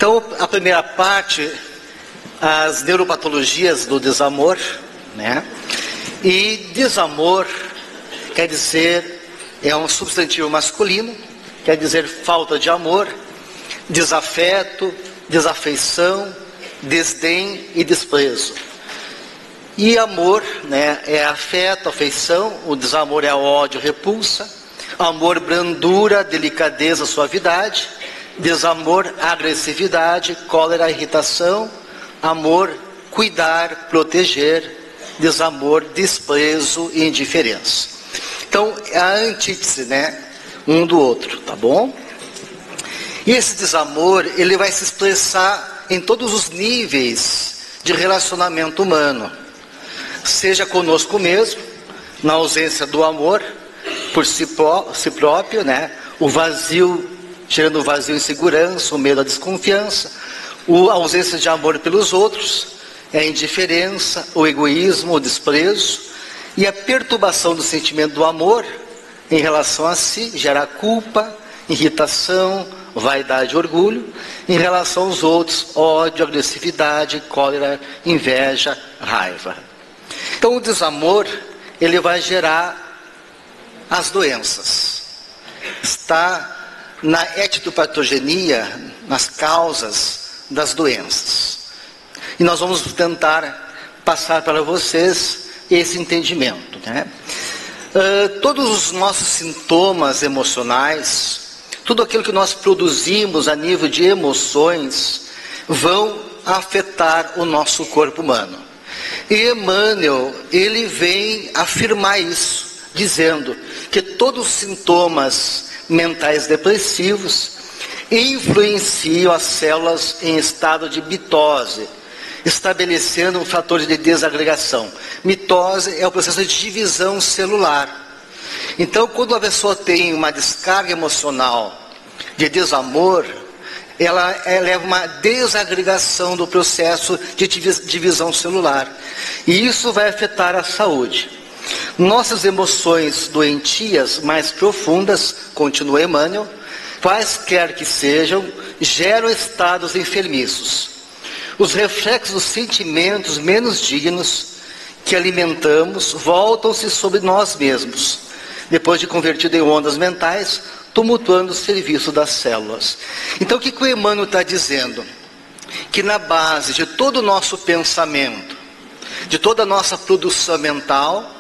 Então, a primeira parte, as neuropatologias do desamor, né? E desamor quer dizer, é um substantivo masculino, quer dizer falta de amor, desafeto, desafeição, desdém e desprezo. E amor, né, é afeto, afeição, o desamor é ódio, repulsa, amor, brandura, delicadeza, suavidade, desamor, agressividade, cólera, irritação, amor, cuidar, proteger, desamor, desprezo e indiferença. Então, é a antítese, né, um do outro, tá bom? E esse desamor, ele vai se expressar em todos os níveis de relacionamento humano, seja conosco mesmo, na ausência do amor por si próprio, né, o vazio, gerando o vazio, insegurança, o medo, a desconfiança, a ausência de amor pelos outros, a indiferença, o egoísmo, o desprezo, e a perturbação do sentimento do amor em relação a si, gera culpa, irritação, vaidade e orgulho, em relação aos outros, ódio, agressividade, cólera, inveja, raiva. Então o desamor, ele vai gerar as doenças. Está na etipatogenia, nas causas das doenças. E nós vamos tentar passar para vocês esse entendimento, né? Todos os nossos sintomas emocionais, tudo aquilo que nós produzimos a nível de emoções, vão afetar o nosso corpo humano. E Emmanuel, ele vem afirmar isso, dizendo que todos os sintomas mentais depressivos influenciam as células em estado de mitose, estabelecendo um fator de desagregação. Mitose é o processo de divisão celular. Então, quando a pessoa tem uma descarga emocional de desamor, ela leva uma desagregação do processo de divisão celular. E isso vai afetar a saúde. Nossas emoções doentias mais profundas, continua Emmanuel, quaisquer que sejam, geram estados enfermiços. Os reflexos dos sentimentos menos dignos que alimentamos voltam-se sobre nós mesmos, depois de convertido em ondas mentais, tumultuando o serviço das células. Então o que o Emmanuel está dizendo? Que na base de todo o nosso pensamento, de toda a nossa produção mental,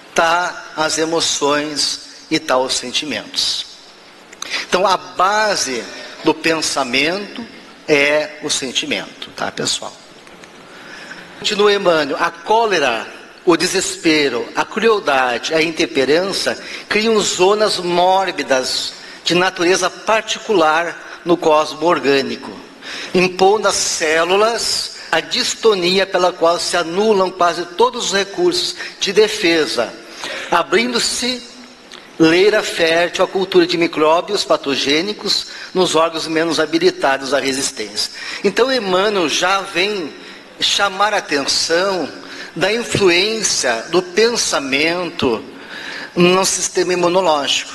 está as emoções e está os sentimentos. Então a base do pensamento é o sentimento, tá, pessoal? Continua Emmanuel, a cólera, o desespero, a crueldade, a intemperança criam zonas mórbidas de natureza particular no cosmo orgânico, impondo às células a distonia pela qual se anulam quase todos os recursos de defesa, abrindo-se leira fértil à cultura de micróbios patogênicos nos órgãos menos habilitados à resistência. Então Emmanuel já vem chamar a atenção da influência do pensamento no sistema imunológico.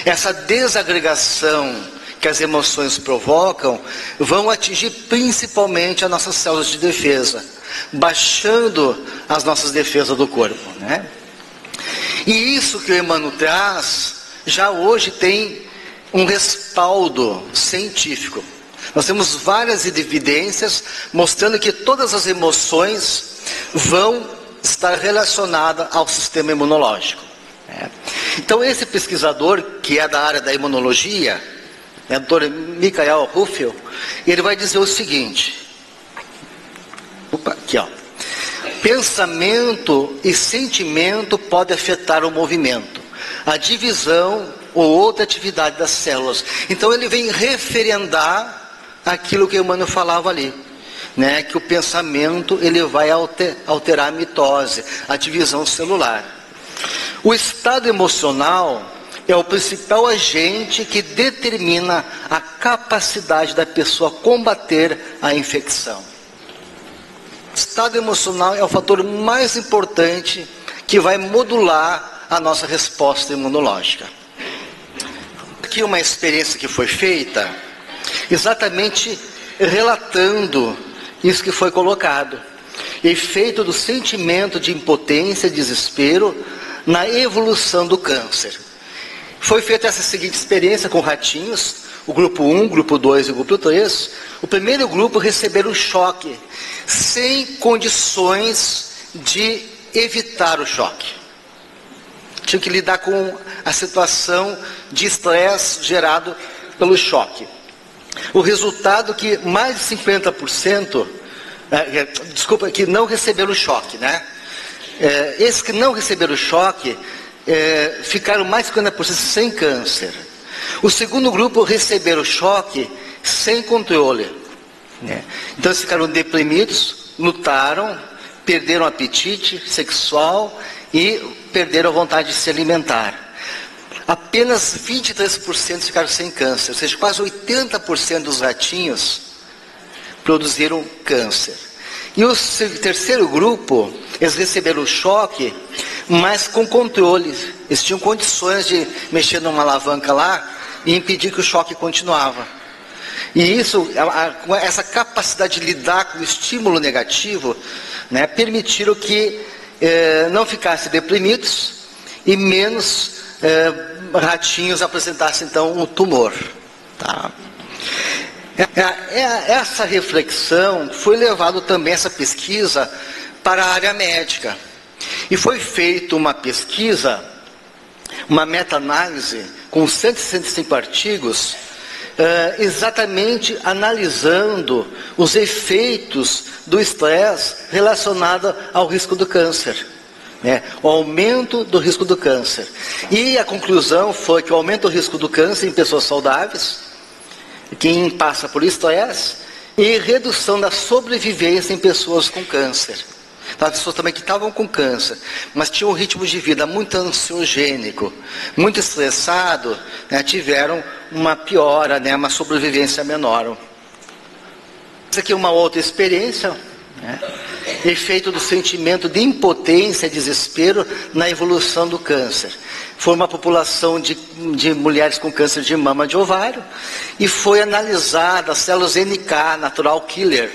Essa desagregação que as emoções provocam vão atingir principalmente as nossas células de defesa, baixando as nossas defesas do corpo, né? E isso que o Emmanuel traz, já hoje tem um respaldo científico. Nós temos várias evidências mostrando que todas as emoções vão estar relacionadas ao sistema imunológico, né? Então esse pesquisador, que é da área da imunologia, né, Dr. Michael Ruffel, ele vai dizer o seguinte, aqui ó, pensamento e sentimento podem afetar o movimento, a divisão ou outra atividade das células. Então ele vem referendar aquilo que o Emmanuel falava ali, né, que o pensamento ele vai alterar a mitose, a divisão celular. O estado emocional é o principal agente que determina a capacidade da pessoa combater a infecção. O estado emocional é o fator mais importante que vai modular a nossa resposta imunológica. Aqui uma experiência que foi feita, exatamente relatando isso que foi colocado. Efeito do sentimento de impotência e desespero na evolução do câncer. Foi feita essa seguinte experiência com ratinhos, o grupo 1, grupo 2 e o grupo 3. O primeiro grupo receberam um choque, sem condições de evitar o choque. Tinha que lidar com a situação de estresse gerado pelo choque. O resultado que mais de 50%, que não receberam o choque, né? Esses que não receberam o choque, ficaram mais de 50% sem câncer. O segundo grupo receberam o choque sem controle, né? Então eles ficaram deprimidos, lutaram, perderam o apetite sexual e perderam a vontade de se alimentar. Apenas 23% ficaram sem câncer, ou seja, quase 80% dos ratinhos produziram câncer. E o terceiro grupo, eles receberam o choque, mas com controle. Eles tinham condições de mexer numa alavanca lá e impedir que o choque continuava. E isso, essa capacidade de lidar com o estímulo negativo, né, permitiram que não ficassem deprimidos e menos ratinhos apresentassem então um tumor. Tá? Essa reflexão foi levada também, essa pesquisa, para a área médica. E foi feita uma pesquisa, uma meta-análise, com 165 artigos, exatamente analisando os efeitos do estresse relacionado ao risco do câncer, né? O aumento do risco do câncer. E a conclusão foi que o aumento do risco do câncer em pessoas saudáveis, quem passa por estresse, e redução da sobrevivência em pessoas com câncer. Então, as pessoas também que estavam com câncer, mas tinham um ritmo de vida muito ansiogênico, muito estressado, né, tiveram uma piora, né, uma sobrevivência menor. Essa aqui é uma outra experiência, né, efeito do sentimento de impotência e desespero na evolução do câncer. Foi uma população de mulheres com câncer de mama de ovário e foi analisada as células NK, natural killer,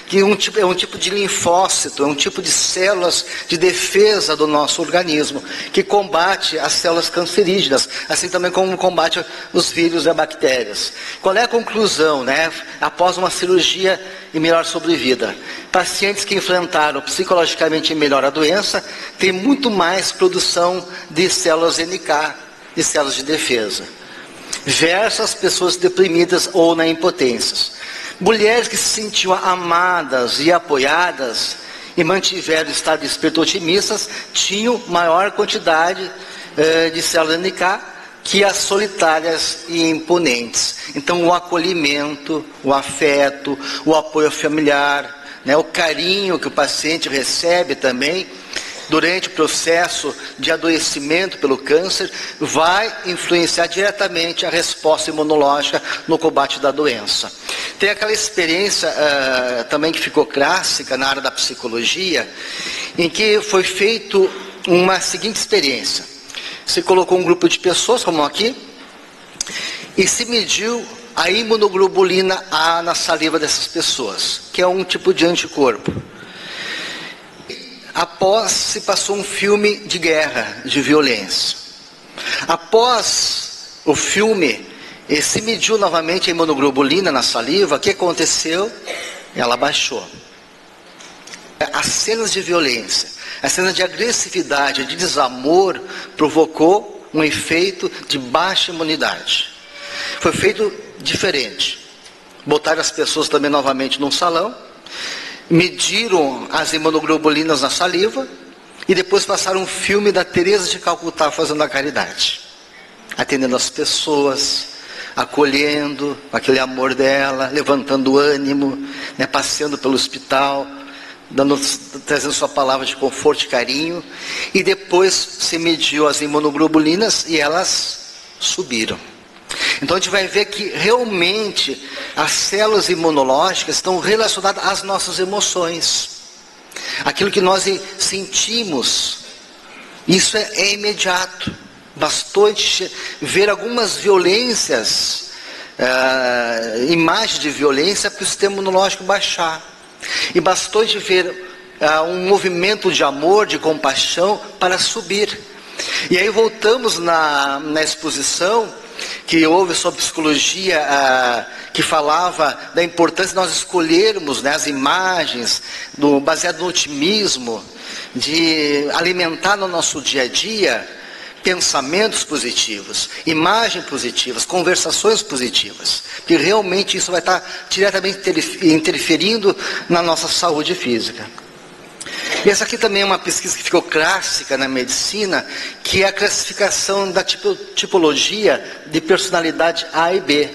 que é um tipo de linfócito, é um tipo de células de defesa do nosso organismo, que combate as células cancerígenas, assim também como combate os vírus e bactérias. Qual é a conclusão, né? Após uma cirurgia e melhor sobrevida, pacientes que enfrentaram psicologicamente melhor a doença, têm muito mais produção de células NK, de células de defesa, versus pessoas deprimidas ou na impotência. Mulheres que se sentiam amadas e apoiadas e mantiveram o estado de espírito otimistas tinham maior quantidade de células NK que as solitárias e imponentes. Então o acolhimento, o afeto, o apoio familiar, né, o carinho que o paciente recebe também durante o processo de adoecimento pelo câncer vai influenciar diretamente a resposta imunológica no combate da doença. Tem aquela experiência também que ficou clássica na área da psicologia, em que foi feito uma seguinte experiência. Se colocou um grupo de pessoas, como aqui, e se mediu a imunoglobulina A na saliva dessas pessoas, que é um tipo de anticorpo. Após se passou um filme de guerra, de violência. Após o filme, se mediu novamente a imunoglobulina na saliva. O que aconteceu? Ela baixou. As cenas de violência, as cenas de agressividade, de desamor, provocou um efeito de baixa imunidade. Foi feito diferente. Botaram as pessoas também novamente num salão, mediram as imunoglobulinas na saliva e depois passaram um filme da Teresa de Calcutá fazendo a caridade, atendendo as pessoas, acolhendo aquele amor dela, levantando o ânimo, né, passeando pelo hospital, trazendo sua palavra de conforto e carinho. E depois se mediu as imunoglobulinas e elas subiram. Então a gente vai ver que realmente as células imunológicas estão relacionadas às nossas emoções. Aquilo que nós sentimos, isso é imediato. Bastou ver algumas violências imagens de violência para o sistema imunológico baixar. E bastou de ver um movimento de amor, de compaixão, para subir. E aí voltamos na exposição que houve sobre psicologia, que falava da importância de nós escolhermos, né, as imagens, baseado no otimismo, de alimentar no nosso dia a dia pensamentos positivos, imagens positivas, conversações positivas, que realmente isso vai estar diretamente interferindo na nossa saúde física. E essa aqui também é uma pesquisa que ficou clássica na medicina, que é a classificação da tipologia de personalidade A e B.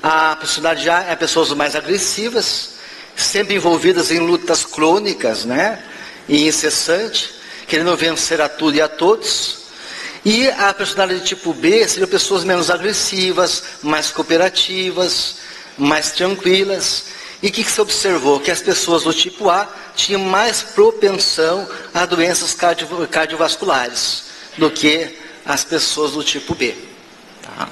A personalidade A é pessoas mais agressivas, sempre envolvidas em lutas crônicas, né, e incessante, querendo vencer a tudo e a todos. E a personalidade tipo B seriam pessoas menos agressivas, mais cooperativas, mais tranquilas. E o que se observou? Que as pessoas do tipo A tinham mais propensão a doenças cardiovasculares do que as pessoas do tipo B. Tá?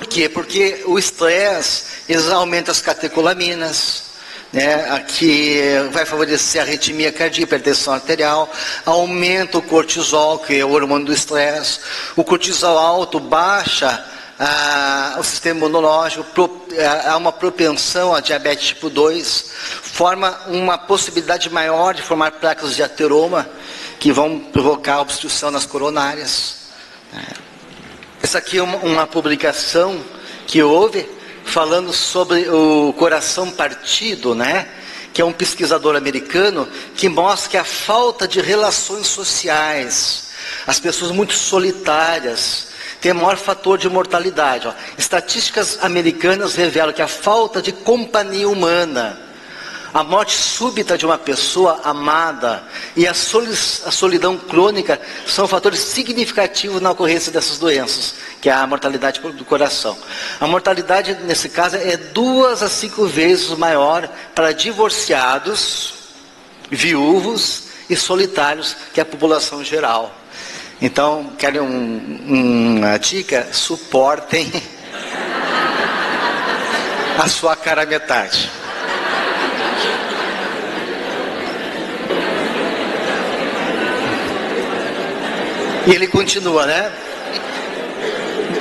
Por quê? Porque o estresse aumenta as catecolaminas, né, que vai favorecer a arritmia cardíaca, hipertensão arterial, aumenta o cortisol, que é o hormônio do estresse. O cortisol alto baixa o sistema imunológico, há uma propensão a diabetes tipo 2, forma uma possibilidade maior de formar placas de ateroma, que vão provocar obstrução nas coronárias. Essa aqui é uma publicação que houve, falando sobre o coração partido, né? Que é um pesquisador americano que mostra que a falta de relações sociais, as pessoas muito solitárias, tem o maior fator de mortalidade. Estatísticas americanas revelam que a falta de companhia humana, a morte súbita de uma pessoa amada e a solidão crônica são fatores significativos na ocorrência dessas doenças, que é a mortalidade do coração. A mortalidade, nesse caso, é 2 a 5 vezes maior para divorciados, viúvos e solitários que a população geral. Então, querem uma dica? Suportem a sua cara metade. E ele continua, né?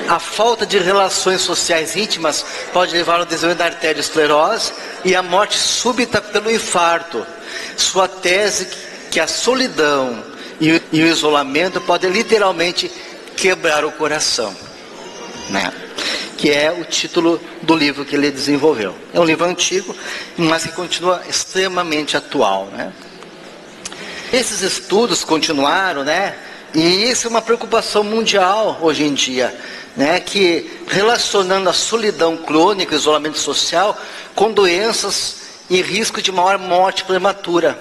A falta de relações sociais íntimas pode levar ao desenvolvimento da arteriosclerose e à morte súbita pelo infarto. Sua tese que a solidão e o isolamento podem literalmente quebrar o coração, né? Que é o título do livro que ele desenvolveu. É um livro antigo, mas que continua extremamente atual, né? Esses estudos continuaram, né? E isso é uma preocupação mundial hoje em dia, né? Que relacionando a solidão crônica, o isolamento social, com doenças e risco de maior morte prematura.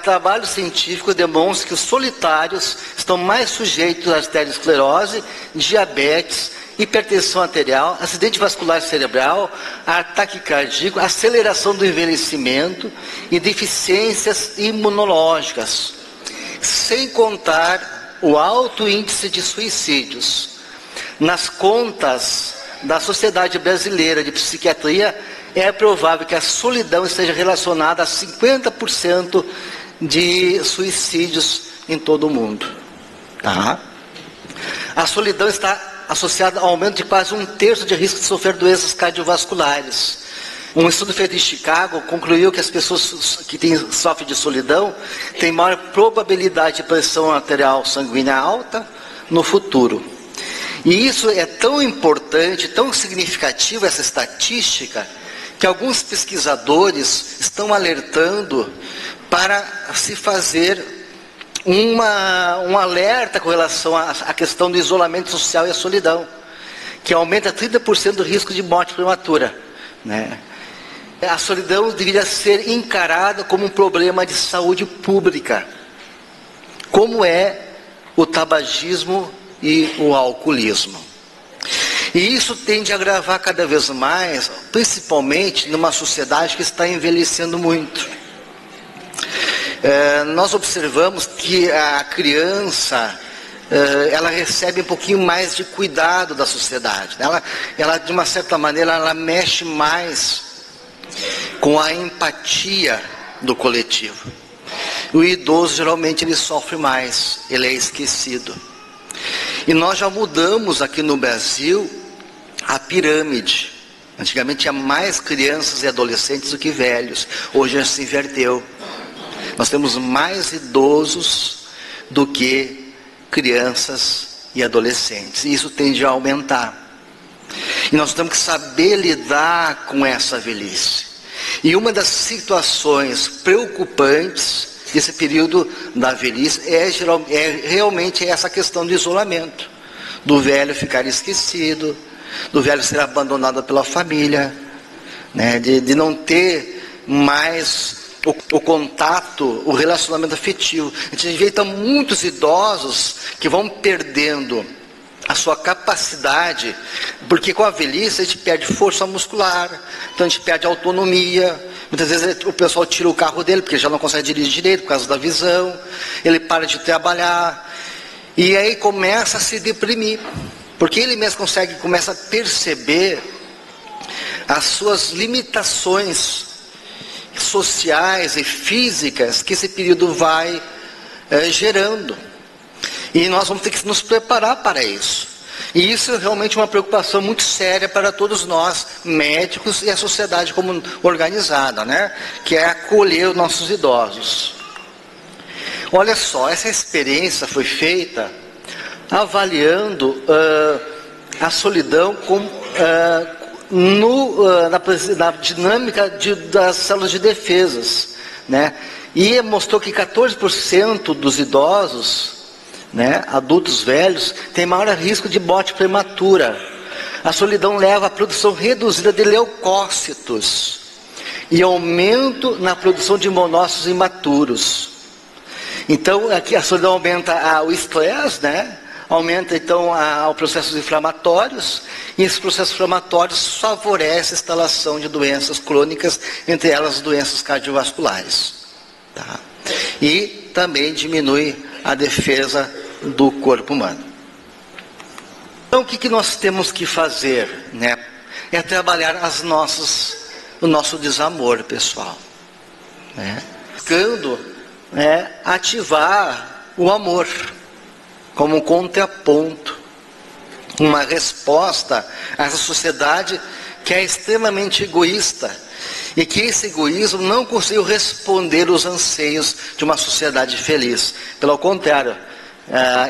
Trabalho científico demonstra que os solitários estão mais sujeitos à arteriosclerose, diabetes, hipertensão arterial, acidente vascular cerebral, ataque cardíaco, aceleração do envelhecimento e deficiências imunológicas, sem contar o alto índice de suicídios. Nas contas da Sociedade Brasileira de Psiquiatria, é provável que a solidão esteja relacionada a 50% de suicídios em todo o mundo. Tá? A solidão está associada ao aumento de quase 1/3 de risco de sofrer doenças cardiovasculares. Um estudo feito em Chicago concluiu que as pessoas que sofrem de solidão têm maior probabilidade de pressão arterial sanguínea alta no futuro. E isso é tão importante, tão significativo, essa estatística, que alguns pesquisadores estão alertando para se fazer um alerta com relação à questão do isolamento social e a solidão, que aumenta 30% do risco de morte prematura, né? A solidão deveria ser encarada como um problema de saúde pública, como é o tabagismo e o alcoolismo. E isso tende a agravar cada vez mais, principalmente numa sociedade que está envelhecendo muito. Nós observamos que a criança ela recebe um pouquinho mais de cuidado da sociedade. Ela de uma certa maneira, ela mexe mais com a empatia do coletivo. O idoso geralmente ele sofre mais, ele é esquecido. E nós já mudamos aqui no Brasil a pirâmide. Antigamente tinha mais crianças e adolescentes do que velhos. Hoje já se inverteu. Nós temos mais idosos do que crianças e adolescentes. E isso tende a aumentar. E nós temos que saber lidar com essa velhice. E uma das situações preocupantes desse período da velhice é realmente essa questão do isolamento. Do velho ficar esquecido, do velho ser abandonado pela família, né? de não ter mais o contato, o relacionamento afetivo. A gente vê então muitos idosos que vão perdendo a sua capacidade, porque com a velhice a gente perde força muscular, então a gente perde autonomia. Muitas vezes o pessoal tira o carro dele, porque já não consegue dirigir direito por causa da visão, ele para de trabalhar, e aí começa a se deprimir, porque ele mesmo começa a perceber as suas limitações sociais e físicas que esse período vai gerando. E nós vamos ter que nos preparar para isso. E isso é realmente uma preocupação muito séria para todos nós, médicos e a sociedade como organizada, né? Que é acolher os nossos idosos. Olha só, essa experiência foi feita avaliando a solidão na dinâmica das células de defesas, né? E mostrou que 14% dos idosos, né, adultos velhos, têm maior risco de morte prematura. A solidão leva à produção reduzida de leucócitos e aumento na produção de monócitos imaturos. Então, aqui a solidão aumenta o estresse, né? Aumenta então os processos inflamatórios, e esses processos inflamatórios favorecem a instalação de doenças crônicas, entre elas doenças cardiovasculares. Tá? E também diminui a defesa do corpo humano. Então o que nós temos que fazer, né? É trabalhar o nosso desamor pessoal, né? Buscando, né, ativar o amor como um contraponto, uma resposta a essa sociedade que é extremamente egoísta, e que esse egoísmo não conseguiu responder os anseios de uma sociedade feliz. Pelo contrário,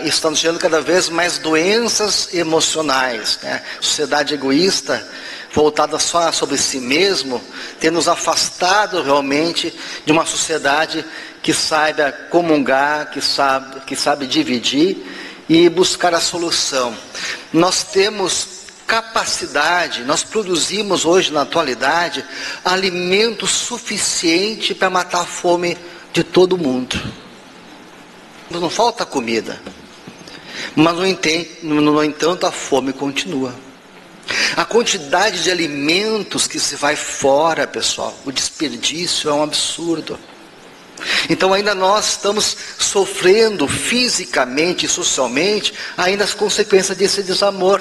estamos gerando cada vez mais doenças emocionais, né? Sociedade egoísta, voltada só sobre si mesmo, tem nos afastado realmente de uma sociedade que saiba comungar, que sabe dividir e buscar a solução. Nós temos capacidade, nós produzimos hoje na atualidade alimento suficiente para matar a fome de todo mundo. Não falta comida, mas no entanto a fome continua. A quantidade de alimentos que se vai fora, pessoal, o desperdício é um absurdo. Então ainda nós estamos sofrendo fisicamente e socialmente ainda as consequências desse desamor,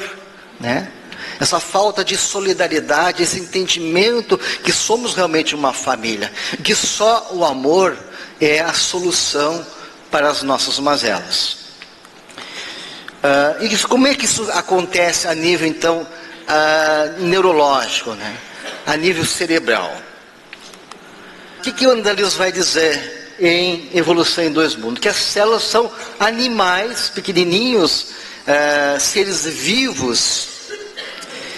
né? Essa falta de solidariedade, esse entendimento que somos realmente uma família, que só o amor é a solução para as nossas mazelas. E como é que isso acontece a nível então neurológico, né? A nível cerebral? O que o Andalius vai dizer em Evolução em Dois Mundos? Que as células são animais pequenininhos, seres vivos,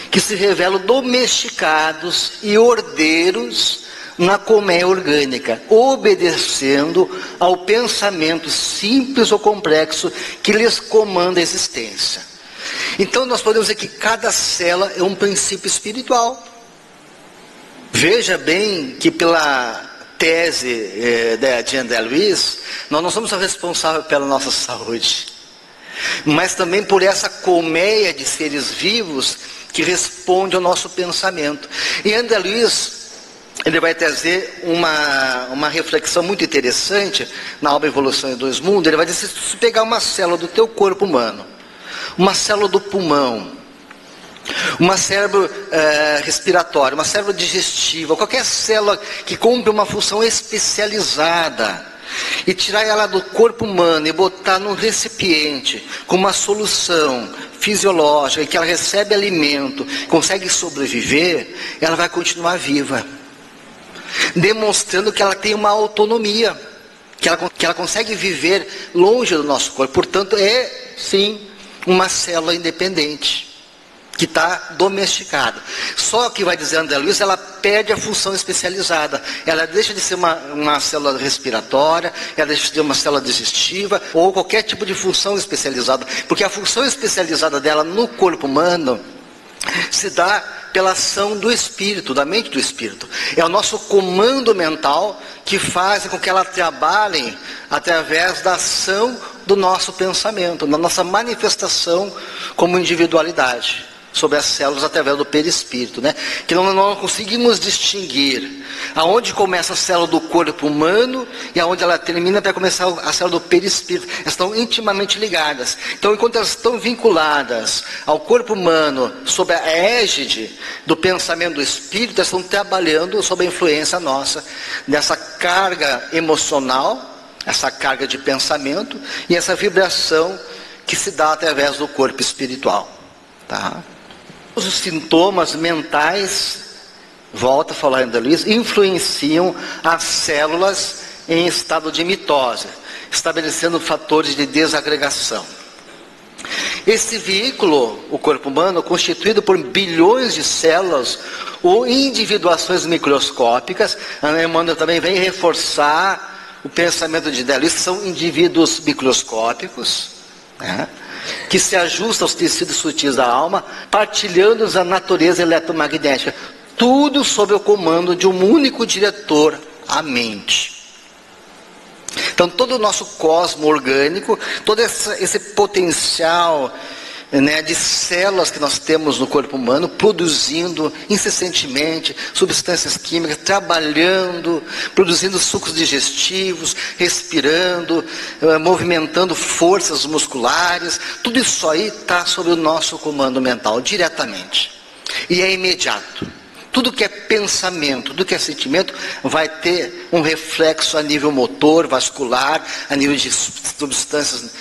que se revelam domesticados e ordeiros na colmeia orgânica, obedecendo ao pensamento simples ou complexo que lhes comanda a existência. Então nós podemos dizer que cada célula é um princípio espiritual. Veja bem que pela tese de André Luiz, nós não somos responsáveis pela nossa saúde, mas também por essa colmeia de seres vivos que responde ao nosso pensamento. E André Luiz ele vai trazer uma reflexão muito interessante na obra Evolução em Dois Mundos. Ele vai dizer, se você pegar uma célula do teu corpo humano, uma célula do pulmão, uma célula respiratória, uma célula digestiva, qualquer célula que cumpre uma função especializada, e tirar ela do corpo humano e botar num recipiente com uma solução fisiológica, que ela recebe alimento, consegue sobreviver, ela vai continuar viva, demonstrando que ela tem uma autonomia, que ela consegue viver longe do nosso corpo. Portanto, é sim uma célula independente, que está domesticada. Só que, vai dizer André Luiz, ela perde a função especializada. Ela deixa de ser uma célula respiratória, ela deixa de ser uma célula digestiva, ou qualquer tipo de função especializada. Porque a função especializada dela no corpo humano se dá pela ação do espírito, da mente do espírito. É o nosso comando mental que faz com que ela trabalhe através da ação do nosso pensamento, da nossa manifestação como individualidade sobre as células através do perispírito, né? Que não conseguimos distinguir aonde começa a célula do corpo humano e aonde ela termina para começar a célula do perispírito. Elas estão intimamente ligadas. Então, enquanto elas estão vinculadas ao corpo humano sob a égide do pensamento do espírito, elas estão trabalhando sob a influência nossa dessa carga emocional, essa carga de pensamento e essa vibração que se dá através do corpo espiritual, tá? Os sintomas mentais, volta a falar ainda Luiz, influenciam as células em estado de mitose, estabelecendo fatores de desagregação. Esse veículo, o corpo humano, constituído por bilhões de células ou individuações microscópicas, a Emmanuel também vem reforçar o pensamento de Luiz, que são indivíduos microscópicos, né, que se ajustam aos tecidos sutis da alma, partilhando a natureza eletromagnética, tudo sob o comando de um único diretor, a mente. Então todo o nosso cosmo orgânico, todo esse potencial, né, de células que nós temos no corpo humano, produzindo incessantemente substâncias químicas, trabalhando, produzindo sucos digestivos, respirando, movimentando forças musculares, tudo isso aí está sob o nosso comando mental, diretamente. E é imediato. Tudo que é pensamento, tudo que é sentimento, vai ter um reflexo a nível motor, vascular, a nível de substâncias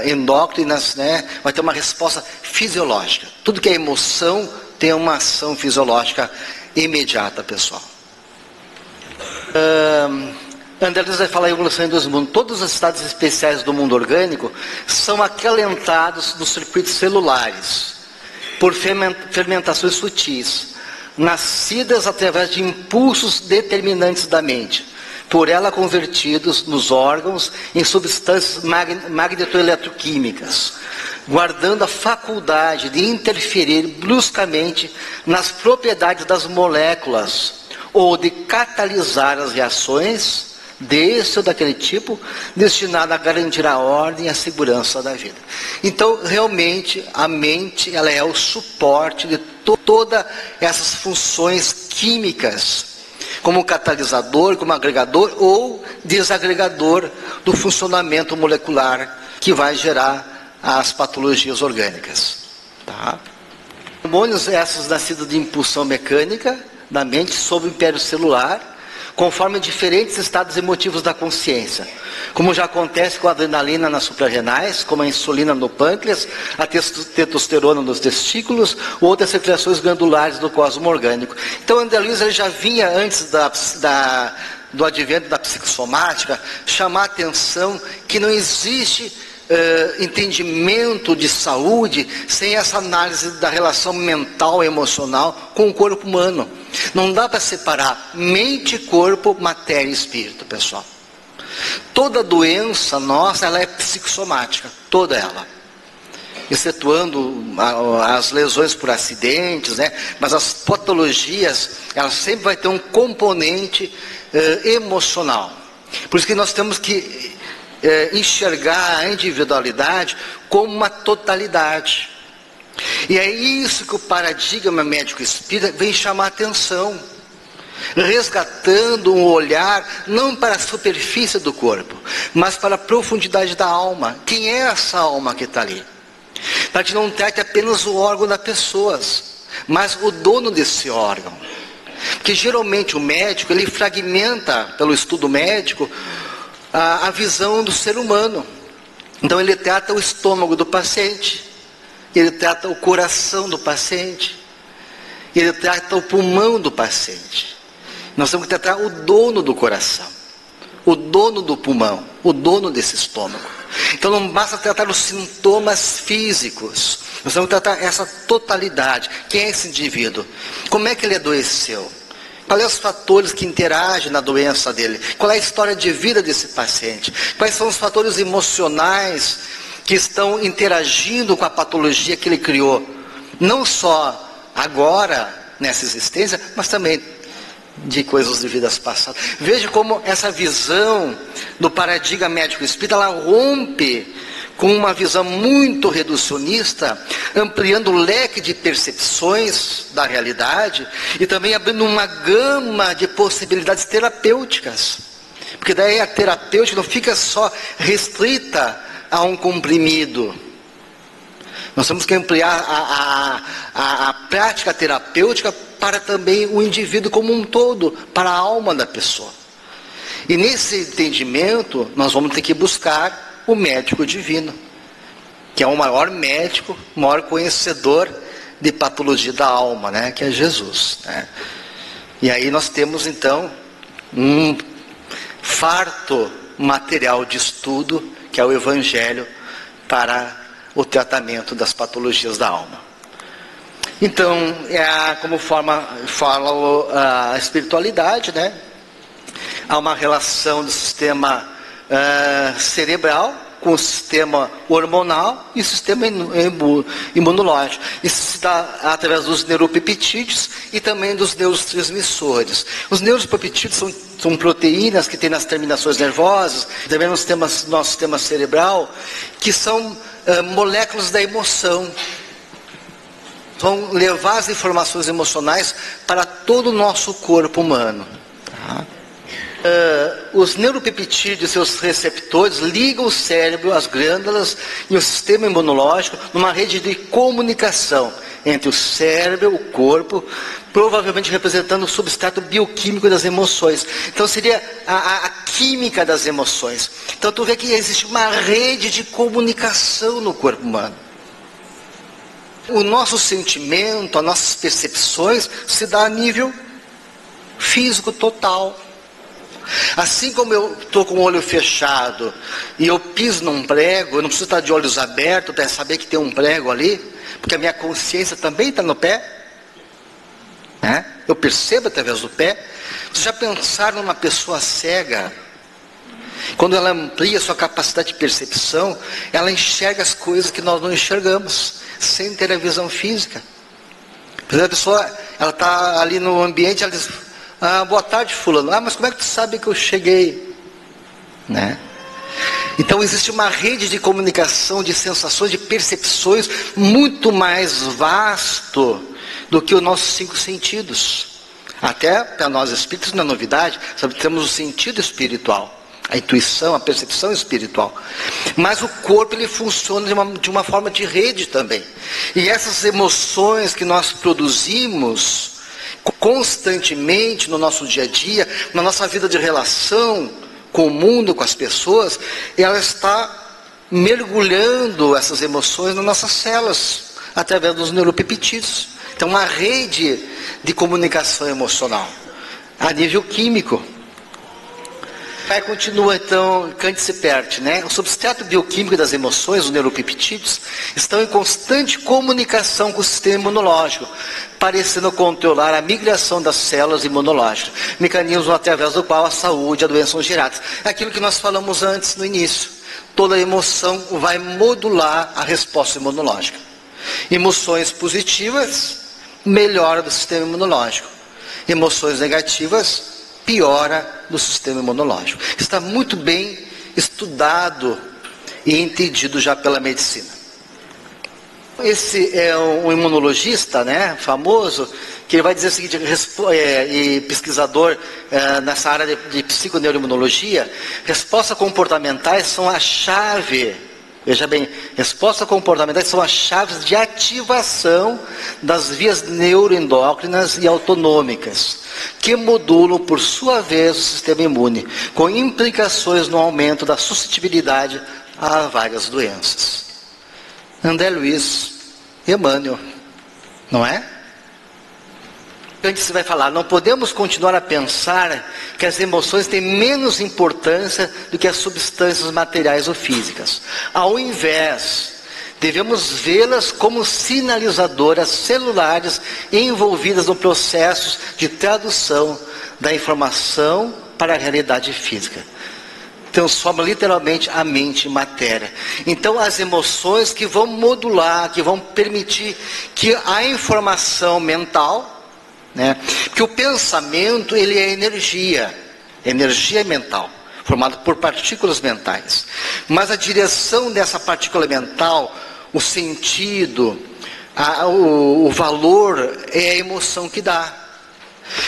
endócrinas, né? Vai ter uma resposta fisiológica. Tudo que é emoção tem uma ação fisiológica imediata, pessoal. André Luiz vai falar em evolução em dois mundos. Todos os estados especiais do mundo orgânico são acalentados nos circuitos celulares por fermentações sutis, nascidas através de impulsos determinantes da mente, por ela convertidos nos órgãos em substâncias magnetoeletroquímicas, guardando a faculdade de interferir bruscamente nas propriedades das moléculas, ou de catalisar as reações desse ou daquele tipo, destinado a garantir a ordem e a segurança da vida. Então, realmente, a mente, ela é o suporte de todas essas funções químicas, como catalisador, como agregador ou desagregador do funcionamento molecular que vai gerar as patologias orgânicas. Tá? Hormônios esses nascidos de impulsão mecânica da mente sob o império celular, conforme diferentes estados emotivos da consciência, como já acontece com a adrenalina nas suprarrenais, como a insulina no pâncreas, a testosterona nos testículos, ou outras secreções glandulares do cosmo orgânico. Então, André Luiz, ele já vinha antes do advento da psicossomática, chamar a atenção que não existe entendimento de saúde sem essa análise da relação mental e emocional com o corpo humano. Não dá para separar mente, corpo, matéria e espírito, pessoal. Toda doença nossa, ela é psicossomática, toda ela, excetuando as lesões por acidentes, né? Mas as patologias, elas sempre vai ter um componente emocional. Por isso que nós temos que enxergar a individualidade como uma totalidade. E é isso que o paradigma médico espírita vem chamar a atenção. resgatando um olhar não para a superfície do corpo, mas para a profundidade da alma. Quem é essa alma que está ali? Para que não trate apenas o órgão das pessoas, mas o dono desse órgão. Porque geralmente o médico, ele fragmenta, pelo estudo médico, a visão do ser humano. Então ele trata o estômago do paciente, ele trata o coração do paciente, ele trata o pulmão do paciente. Nós temos que tratar o dono do coração, o dono do pulmão, o dono desse estômago. Então não basta tratar os sintomas físicos, nós temos que tratar essa totalidade. Quem é esse indivíduo? Como é que ele adoeceu? Quais são os fatores que interagem na doença dele? Qual é a história de vida desse paciente? Quais são os fatores emocionais que estão interagindo com a patologia que ele criou? Não só agora, nessa existência, mas também de coisas de vidas passadas. Veja como essa visão do paradigma médico espírita, ela rompe com uma visão muito reducionista, ampliando o leque de percepções da realidade e também abrindo uma gama de possibilidades terapêuticas. Porque daí a terapêutica não fica só restrita a um comprimido. Nós temos que ampliar a prática terapêutica para também o indivíduo como um todo, para a alma da pessoa. E nesse entendimento, nós vamos ter que buscar o médico divino, que é o maior médico, o maior conhecedor de patologia da alma, né? Que é Jesus, né? E aí nós temos então um farto material de estudo, que é o Evangelho, para o tratamento das patologias da alma. Então, como fala a espiritualidade, né? Há uma relação do sistema cerebral com o sistema hormonal e o sistema imunológico. Isso se dá através dos neuropeptídeos e também dos neurotransmissores. Os neuropeptídeos são proteínas que tem nas terminações nervosas, também no nosso sistema cerebral, que são moléculas da emoção. Vão levar as informações emocionais para todo o nosso corpo humano. Tá? Os neuropeptídeos e seus receptores ligam o cérebro, as glândulas e o sistema imunológico numa rede de comunicação entre o cérebro, o corpo, provavelmente representando o substrato bioquímico das emoções. Então seria a química das emoções. Então tu vê que existe uma rede de comunicação no corpo humano. O nosso sentimento, as nossas percepções se dá a nível físico total. Assim como eu estou com o olho fechado e eu piso num prego, eu não preciso estar de olhos abertos para saber que tem um prego ali, porque a minha consciência também está no pé, né? Eu percebo através do pé. Vocês já pensaram numa pessoa cega? Quando ela amplia sua capacidade de percepção, ela enxerga as coisas que nós não enxergamos, sem ter a visão física. Por exemplo, a pessoa, ela está ali no ambiente, ela diz: boa tarde, fulano. Mas como é que tu sabe que eu cheguei? Né? Então existe uma rede de comunicação, de sensações, de percepções muito mais vasto do que os nossos 5 sentidos. Até para nós espíritos não é novidade, sabe, temos o sentido espiritual, a intuição, a percepção espiritual. Mas o corpo, ele funciona de uma forma de rede também. E essas emoções que nós produzimos constantemente no nosso dia a dia, na nossa vida de relação com o mundo, com as pessoas, ela está mergulhando essas emoções nas nossas células, através dos neuropeptídeos. Então, uma rede de comunicação emocional, a nível químico. Aí continua então Kant se perde, né? O substrato bioquímico das emoções, os neuropeptídeos, estão em constante comunicação com o sistema imunológico, parecendo controlar a migração das células imunológicas, mecanismo através do qual a saúde e a doença são geradas. Aquilo que nós falamos antes no início, toda emoção vai modular a resposta imunológica. Emoções positivas, melhora do sistema imunológico. Emoções negativas, piora do sistema imunológico. Está muito bem estudado e entendido já pela medicina. Esse é um imunologista, né, famoso, que ele vai dizer o seguinte, e pesquisador nessa área de psiconeuroimunologia, respostas comportamentais são a chave, veja bem, respostas comportamentais são as chaves de ativação das vias neuroendócrinas e autonômicas, que modulam, por sua vez, o sistema imune, com implicações no aumento da suscetibilidade a várias doenças. André Luiz Emmanuel, não é? Antes você vai falar, não podemos continuar a pensar que as emoções têm menos importância do que as substâncias materiais ou físicas. Ao invés, devemos vê-las como sinalizadoras celulares envolvidas no processo de tradução da informação para a realidade física. Transforma literalmente a mente em matéria. Então as emoções que vão modular, que vão permitir que a informação mental, né, que o pensamento ele é energia mental, formada por partículas mentais. Mas a direção dessa partícula mental, o sentido, o valor é a emoção que dá.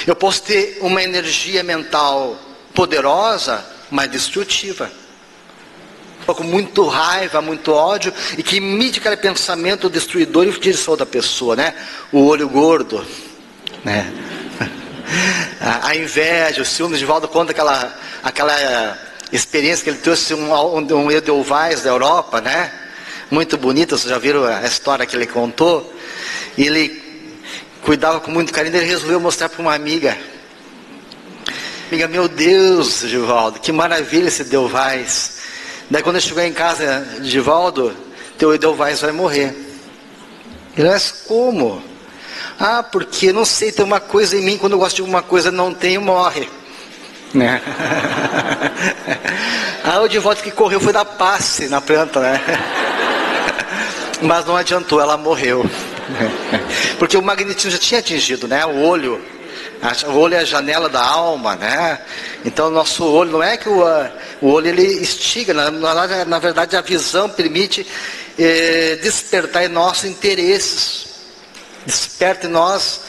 Eu posso ter uma energia mental poderosa, mas destrutiva, com muito raiva, muito ódio, e que emite aquele pensamento destruidor em direção da pessoa, né? O olho gordo, né? A inveja, o ciúme. Divaldo conta aquela experiência que ele trouxe um Edelweiss da Europa, né? Muito bonita, vocês já viram a história que ele contou? E ele cuidava com muito carinho, ele resolveu mostrar para uma amiga. Amiga, meu Deus, Divaldo, que maravilha esse Edelweiss. Daí quando ele chegou em casa, Divaldo, teu Edelweiss vai morrer. Ele, mas como? Ah, porque não sei, tem uma coisa em mim, quando eu gosto de alguma coisa não tenho, morre. Né? Ah, o Divaldo que correu foi dar passe na planta, né? Mas não adiantou, ela morreu. Porque o magnetismo já tinha atingido, né? O olho é a janela da alma, né? Então o nosso olho, não é que o olho ele instiga, na verdade a visão permite despertar em nossos interesses, desperta em nós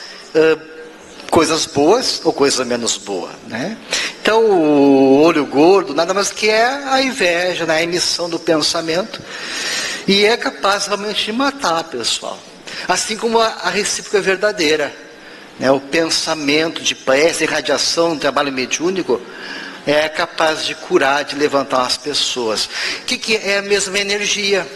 coisas boas ou coisas menos boas, né? Então o olho gordo nada mais que é a inveja, né? A emissão do pensamento, e é capaz realmente de matar, pessoal. Assim como a recíproca é verdadeira. O pensamento de prece, radiação, um trabalho mediúnico é capaz de curar, de levantar as pessoas. O que é a mesma energia?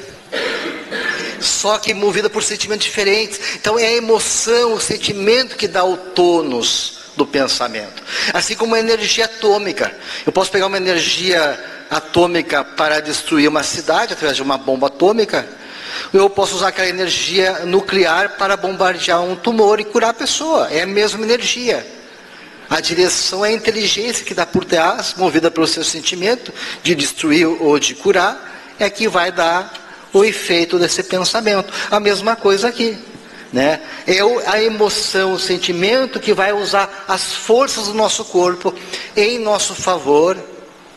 Só que movida por sentimentos diferentes. Então é a emoção, o sentimento que dá o tônus do pensamento. Assim como a energia atômica. Eu posso pegar uma energia atômica para destruir uma cidade através de uma bomba atômica. Eu posso usar aquela energia nuclear para bombardear um tumor e curar a pessoa. É a mesma energia. A direção é a inteligência que dá por trás, movida pelo seu sentimento de destruir ou de curar, é que vai dar o efeito desse pensamento. A mesma coisa aqui, né? É a emoção, o sentimento que vai usar as forças do nosso corpo em nosso favor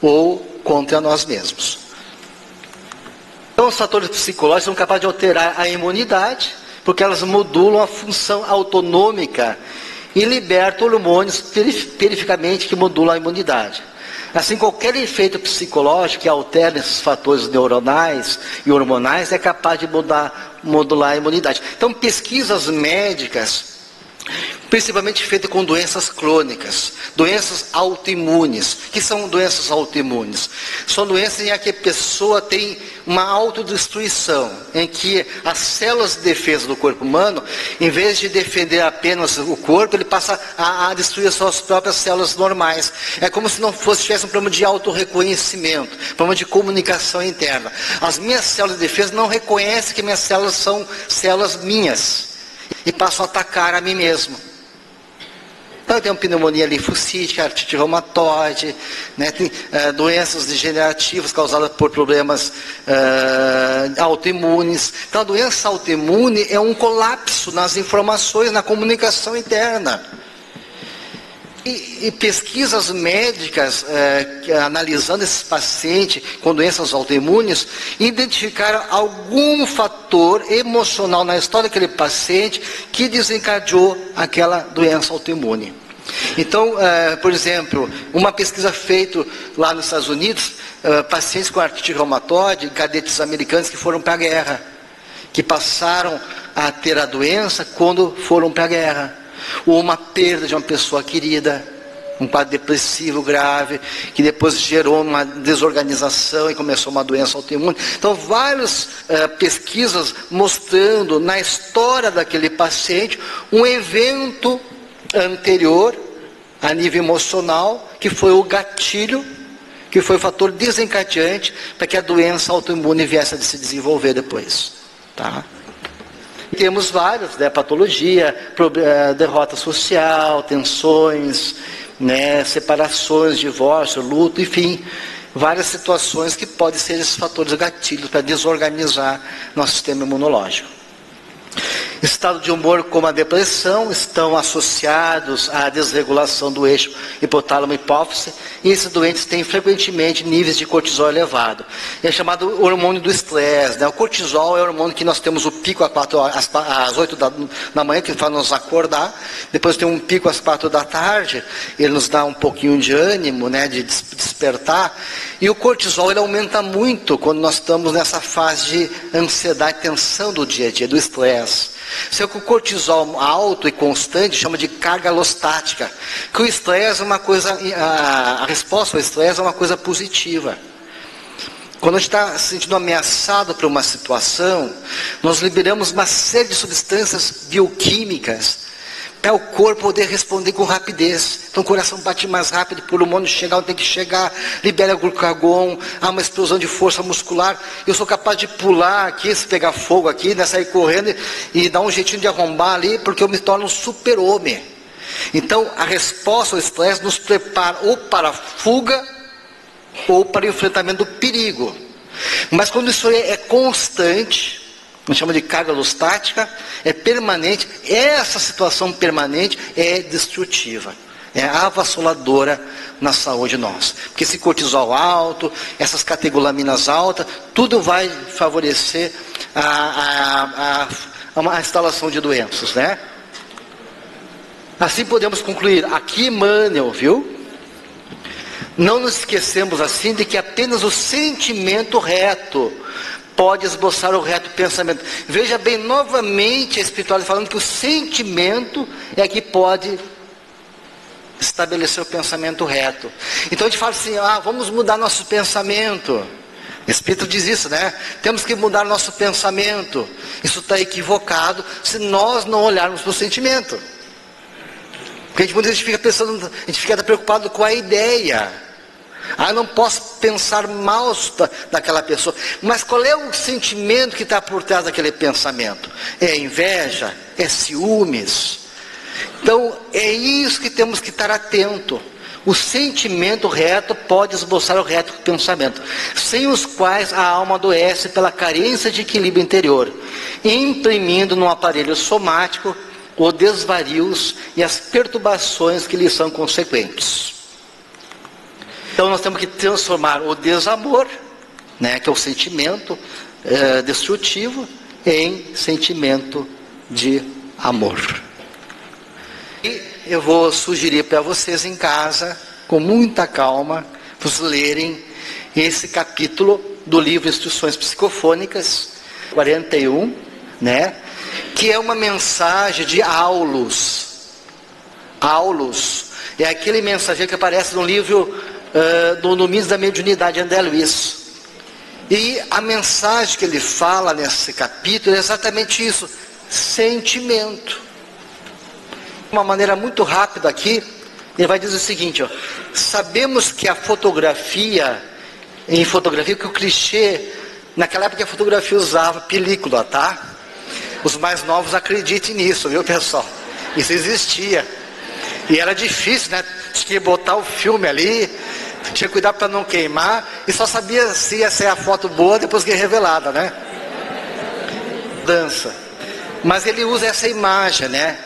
ou contra nós mesmos. Então os fatores psicológicos são capazes de alterar a imunidade, porque elas modulam a função autonômica e libertam hormônios perificamente que modulam a imunidade. Assim, qualquer efeito psicológico que altere esses fatores neuronais e hormonais é capaz de modular a imunidade. Então, pesquisas médicas, principalmente feitas com doenças crônicas, doenças autoimunes. O que são doenças autoimunes? São doenças em que a pessoa tem uma autodestruição, em que as células de defesa do corpo humano, em vez de defender apenas o corpo, ele passa a destruir as suas próprias células normais. É como se não tivesse um problema de autorreconhecimento, problema de comunicação interna. As minhas células de defesa não reconhecem que minhas células são células minhas e passam a atacar a mim mesmo. Então eu tenho pneumonia linfocítica, artrite reumatoide, né? Tem doenças degenerativas causadas por problemas autoimunes. Então a doença autoimune é um colapso nas informações, na comunicação interna. E pesquisas médicas, analisando esses pacientes com doenças autoimunes, identificaram algum fator emocional na história daquele paciente que desencadeou aquela doença autoimune. Então, por exemplo, uma pesquisa feita lá nos Estados Unidos, pacientes com artrite reumatoide, cadetes americanos que foram para a guerra, que passaram a ter a doença quando foram para a guerra. Ou uma perda de uma pessoa querida, um quadro depressivo grave, que depois gerou uma desorganização e começou uma doença autoimune. Então, várias pesquisas mostrando na história daquele paciente um evento anterior, a nível emocional, que foi o gatilho, que foi o fator desencadeante para que a doença autoimune viesse a se desenvolver depois. Tá? Temos vários, né, patologia, derrota social, tensões, né, separações, divórcio, luto, enfim, várias situações que podem ser esses fatores gatilhos para desorganizar nosso sistema imunológico. Estado de humor como a depressão estão associados à desregulação do eixo hipotálamo-hipófise, e esses doentes têm frequentemente níveis de cortisol elevado. É chamado hormônio do estresse, né? O cortisol é o hormônio que nós temos o pico às 8 da manhã, que faz nos acordar, depois tem um pico às 4 da tarde, ele nos dá um pouquinho de ânimo, né, de despertar, e o cortisol ele aumenta muito quando nós estamos nessa fase de ansiedade e tensão do dia a dia, do estresse. Se o cortisol alto e constante chama de carga alostática, que o estresse é uma coisa, a resposta ao estresse é uma coisa positiva. Quando a gente está se sentindo ameaçado por uma situação, nós liberamos uma série de substâncias bioquímicas para o corpo poder responder com rapidez. Então o coração bate mais rápido, por hormônio chegar onde tem que chegar, libera glucagon, há uma explosão de força muscular. Eu sou capaz de pular aqui, se pegar fogo aqui, né, sair correndo e dar um jeitinho de arrombar ali, porque eu me torno um super-homem. Então a resposta ao estresse nos prepara ou para a fuga ou para o enfrentamento do perigo. Mas quando isso é constante, a gente chama de carga alostática, é permanente, essa situação permanente é destrutiva, é avassaladora na saúde nossa. Porque esse cortisol alto, essas catecolaminas altas, tudo vai favorecer a instalação de doenças, né? Assim podemos concluir, aqui Emmanuel, viu? Não nos esquecemos assim de que apenas o sentimento reto pode esboçar o reto pensamento. Veja bem, novamente a espiritualidade falando que o sentimento é que pode estabelecer o pensamento reto. Então a gente fala assim, vamos mudar nosso pensamento. O Espírito diz isso, né? Temos que mudar nosso pensamento. Isso está equivocado se nós não olharmos para o sentimento. Porque muitas vezes fica pensando, a gente fica preocupado com a ideia. Não posso pensar mal daquela pessoa. Mas qual é o sentimento que está por trás daquele pensamento? É inveja? É ciúmes? Então, é isso que temos que estar atento. O sentimento reto pode esboçar o reto pensamento, sem os quais a alma adoece pela carência de equilíbrio interior, imprimindo no aparelho somático os desvarios e as perturbações que lhe são consequentes. Então nós temos que transformar o desamor, né, que é o sentimento destrutivo, em sentimento de amor. E eu vou sugerir para vocês em casa, com muita calma, vocês lerem esse capítulo do livro Instruções Psicofônicas, 41, né, que é uma mensagem de Aulus. Aulus é aquele mensageiro que aparece no livro do Domínios da Mediunidade, André Luiz. E a mensagem que ele fala nesse capítulo é exatamente isso: sentimento. De uma maneira muito rápida aqui, ele vai dizer o seguinte, sabemos que a fotografia, que o clichê, naquela época a fotografia usava película, tá? Os mais novos acreditem nisso, viu, pessoal? Isso existia. E era difícil, né? Tinha que botar o filme ali, tinha que cuidar para não queimar, e só sabia se ia ser a foto boa depois que é revelada, né? Dança. Mas ele usa essa imagem, né?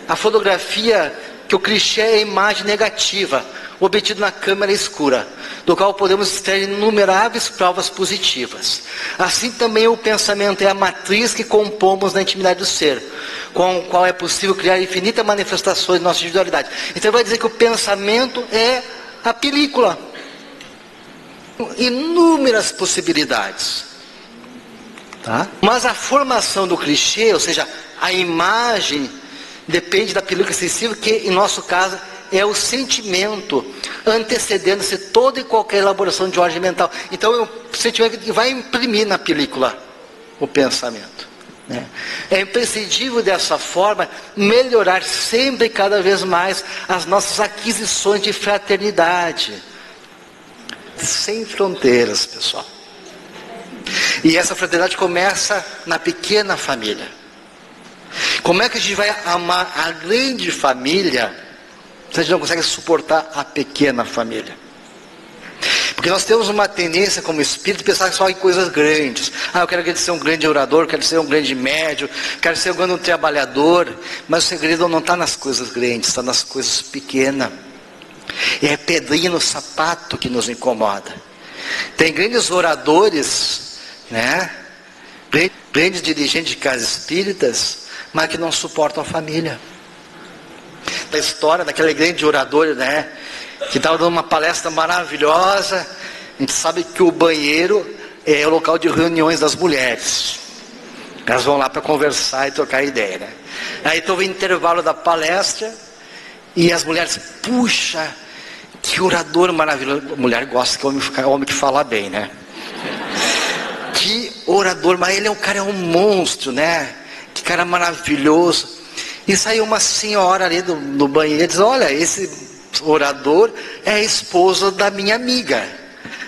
A fotografia que o clichê é a imagem negativa, obtido na câmara escura, do qual podemos extrair inumeráveis provas positivas. Assim também o pensamento é a matriz que compomos na intimidade do ser, com o qual é possível criar infinitas manifestações de nossa individualidade. Então vai dizer que o pensamento é a película. Inúmeras possibilidades. Tá? Mas a formação do clichê, ou seja, a imagem, depende da película sensível, que em nosso caso é o sentimento antecedendo-se toda e qualquer elaboração de ordem mental. Então é o sentimento que vai imprimir na película o pensamento. Né? É imprescindível dessa forma melhorar sempre e cada vez mais as nossas aquisições de fraternidade. Sem fronteiras, pessoal. E essa fraternidade começa na pequena família. Como é que a gente vai amar a grande família se a gente não consegue suportar a pequena família? Porque nós temos uma tendência como espírito pensar só em coisas grandes. Eu quero ser um grande orador, quero ser um grande médium, quero ser um grande trabalhador. Mas o segredo não está nas coisas grandes, está nas coisas pequenas. É a pedrinha no sapato que nos incomoda. Tem grandes oradores, né? Grandes dirigentes de casas espíritas, mas que não suportam a família. Da história daquele grande orador, né? Que estava dando uma palestra maravilhosa. A gente sabe que o banheiro é o local de reuniões das mulheres. Elas vão lá para conversar e trocar ideia, né? Aí teve o intervalo da palestra e as mulheres, puxa, que orador maravilhoso. A mulher gosta que homem que fala bem, né? Que orador, mas ele é é um monstro, né? Que cara maravilhoso. E saiu uma senhora ali no banheiro e diz: olha, esse orador é a esposa da minha amiga.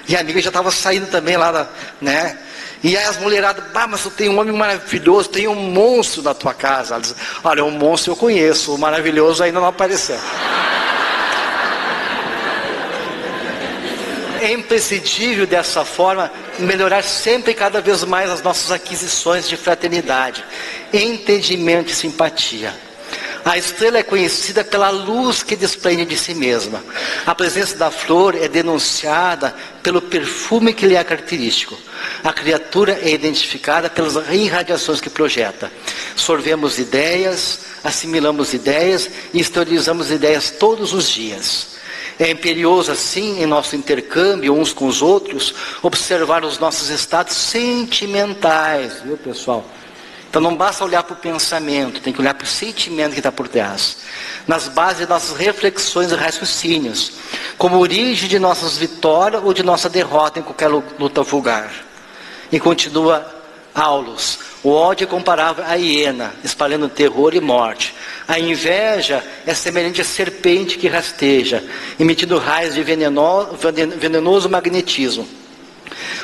E a amiga já estava saindo também lá, né? E aí as mulheradas: mas tu tem um homem maravilhoso, tem um monstro na tua casa. Ela diz: olha, um monstro eu conheço, o maravilhoso ainda não apareceu. É imprescindível dessa forma melhorar sempre e cada vez mais as nossas aquisições de fraternidade, entendimento e simpatia. A estrela é conhecida pela luz que desprende de si mesma. A presença da flor é denunciada pelo perfume que lhe é característico. A criatura é identificada pelas irradiações que projeta. Sorvemos ideias, assimilamos ideias e exteriorizamos ideias todos os dias. É imperioso assim, em nosso intercâmbio uns com os outros, observar os nossos estados sentimentais, viu, pessoal? Então não basta olhar para o pensamento, tem que olhar para o sentimento que está por trás. Nas bases de nossas reflexões e raciocínios, como origem de nossas vitórias ou de nossa derrota em qualquer luta vulgar. E continua Aulus: o ódio é comparável à hiena, espalhando terror e morte. A inveja é semelhante à serpente que rasteja, emitindo raios de venenoso magnetismo.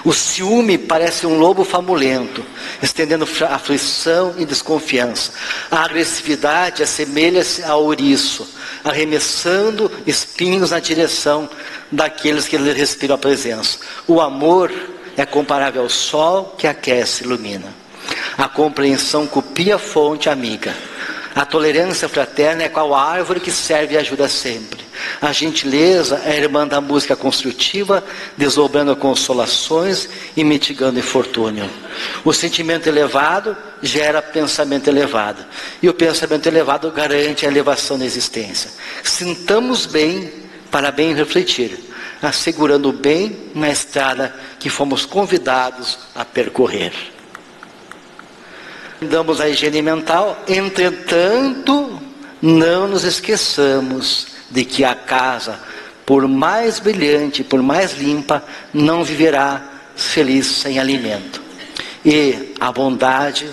O ciúme parece um lobo famulento, estendendo aflição e desconfiança. A agressividade assemelha-se ao ouriço, arremessando espinhos na direção daqueles que lhe respiram a presença. O amor é comparável ao sol que aquece e ilumina. A compreensão copia a fonte amiga. A tolerância fraterna é qual árvore que serve e ajuda sempre. A gentileza é a irmã da música construtiva, desdobrando consolações e mitigando infortúnio. O sentimento elevado gera pensamento elevado. E o pensamento elevado garante a elevação da existência. Sintamos bem para bem refletir, assegurando o bem na estrada que fomos convidados a percorrer. Damos a higiene mental, entretanto, não nos esqueçamos de que a casa, por mais brilhante, por mais limpa, não viverá feliz sem alimento. E a bondade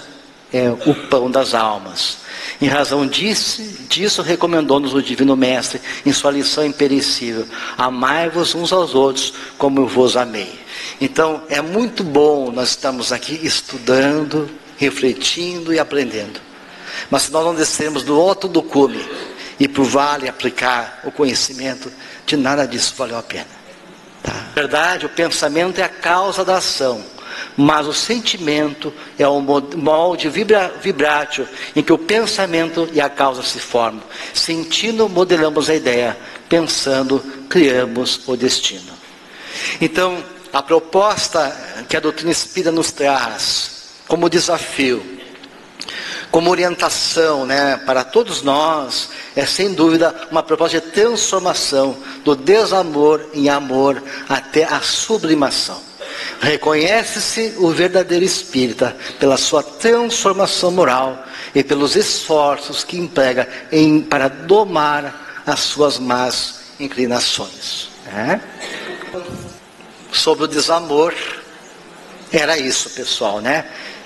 é o pão das almas. Em razão disso recomendou-nos o Divino Mestre em sua lição imperecível: amai-vos uns aos outros como eu vos amei. Então é muito bom nós estamos aqui estudando, refletindo e aprendendo. Mas se nós não descermos do alto do cume e para o vale aplicar o conhecimento, de nada disso valeu a pena. Tá? Na verdade, o pensamento é a causa da ação. mas o sentimento é o molde vibrátil em que o pensamento e a causa se formam. Sentindo, modelamos a ideia. Pensando, criamos o destino. Então, a proposta que a doutrina espírita nos traz como desafio, como orientação, para todos nós, é sem dúvida uma proposta de transformação do desamor em amor até a sublimação. Reconhece-se o verdadeiro espírita pela sua transformação moral e pelos esforços que emprega para domar as suas más inclinações. Sobre o desamor, era isso, pessoal,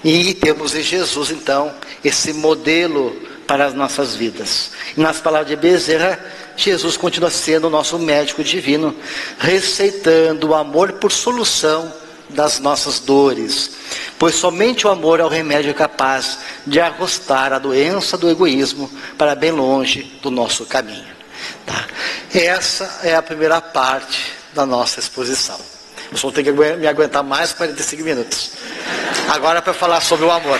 E temos em Jesus, então, esse modelo para as nossas vidas. E nas palavras de Bezerra, Jesus continua sendo o nosso médico divino, receitando o amor por solução das nossas dores, pois somente o amor é o remédio capaz de arrostar a doença do egoísmo para bem longe do nosso caminho. Essa é a primeira parte da nossa exposição. Eu só tenho que me aguentar mais 45 minutos. Agora para falar sobre o amor.